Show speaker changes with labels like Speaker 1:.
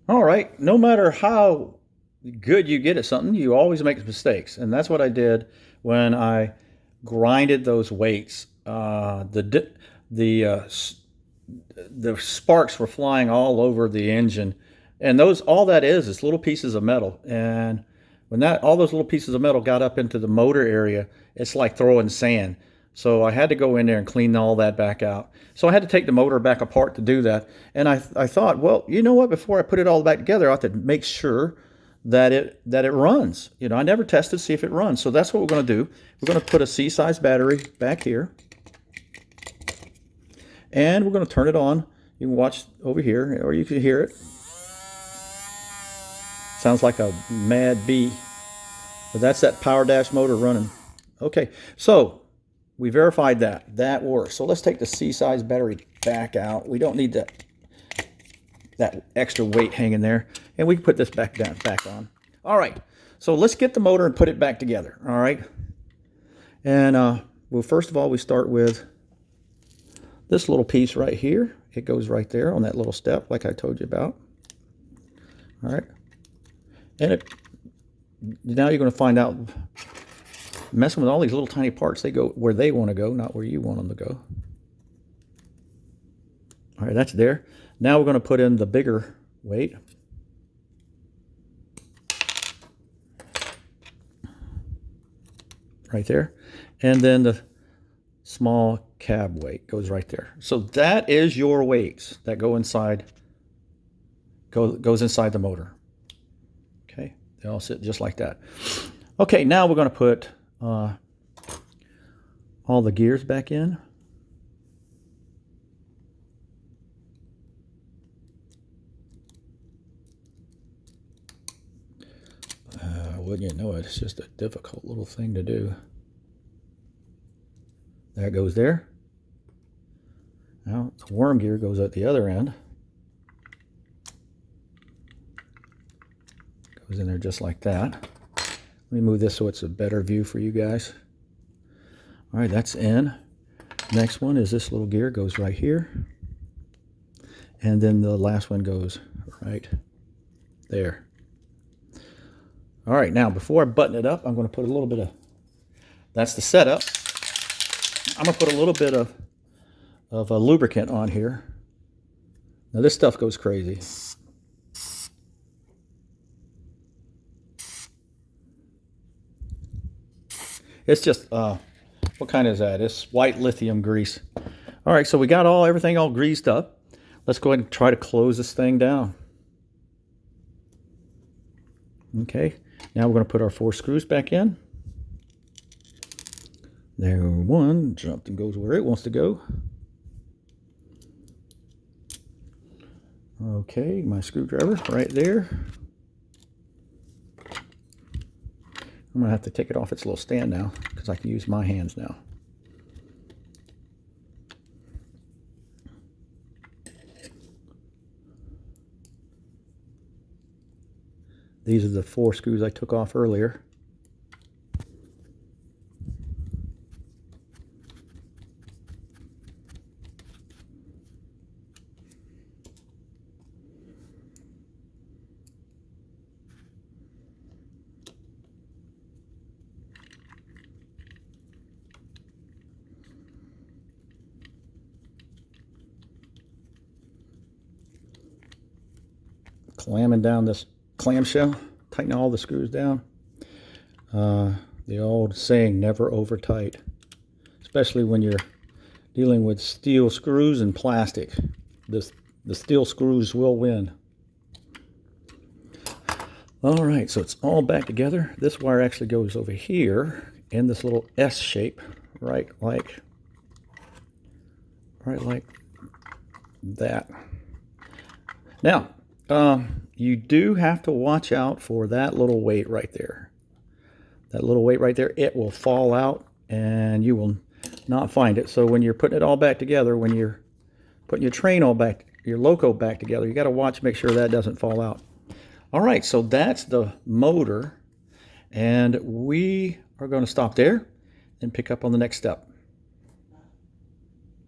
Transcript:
Speaker 1: All right, no matter how good you get at something, you always make mistakes. And that's what I did when I grinded those weights. The the sparks were flying all over the engine, and those all that is little pieces of metal. And when that all those little pieces of metal got up into the motor area, it's like throwing sand. So I had to go in there and clean all that back out. So I had to take the motor back apart to do that. And I thought, well, you know what? Before I put it all back together, I have to make sure that it runs. You know, I never tested to see if it runs. So that's what we're going to do. We're going to put a C-size battery back here, and we're going to turn it on. You can watch over here, or you can hear it. Sounds like a mad bee, but that's that power dash motor running. Okay, so we verified that works. So let's take the C-size battery back out. We don't need that extra weight hanging there, and we can put this back on. All right, so let's get the motor and put it back together. All right, and well, first of all, we start with this little piece right here. It goes right there on that little step, like I told you about. All right, and now you're going to find out, messing with all these little tiny parts, they go where they want to go, not where you want them to go. All right, that's there. Now we're going to put in the bigger weight. Right there. And then the small cab weight goes right there. So that is your weights that go inside, goes inside the motor. Okay, they all sit just like that. Okay, now we're going to put all the gears back in. Wouldn't you know it, it's just a difficult little thing to do. That goes there. Now the worm gear goes at the other end. Goes in there just like that. Let me move this so it's a better view for you guys. All right, that's in. Next one is this little gear goes right here. And then the last one goes right there. All right, now before I button it up, I'm going to put a little bit of, that's the setup. I'm going to put a little bit of a lubricant on here. Now this stuff goes crazy. It's just, what kind is that? It's white lithium grease. All right, so we got everything all greased up. Let's go ahead and try to close this thing down. Okay, now we're going to put our 4 screws back in. There, one jumped and goes where it wants to go. Okay, my screwdriver right there. I'm going to have to take it off its little stand now because I can use my hands now. These are the 4 screws I took off earlier. Clamming down this clamshell, tighten all the screws down. The old saying, never over tight, especially when you're dealing with steel screws and plastic. The steel screws will win. All right, so it's all back together. This wire actually goes over here in this little S shape, right like that. Now, you do have to watch out for that little weight right there. That little weight right there, it will fall out and you will not find it. So when you're putting it all back together, when you're putting your train all back, your loco back together, you got to watch, make sure that doesn't fall out. All right, so that's the motor, and we are going to stop there and pick up on the next step.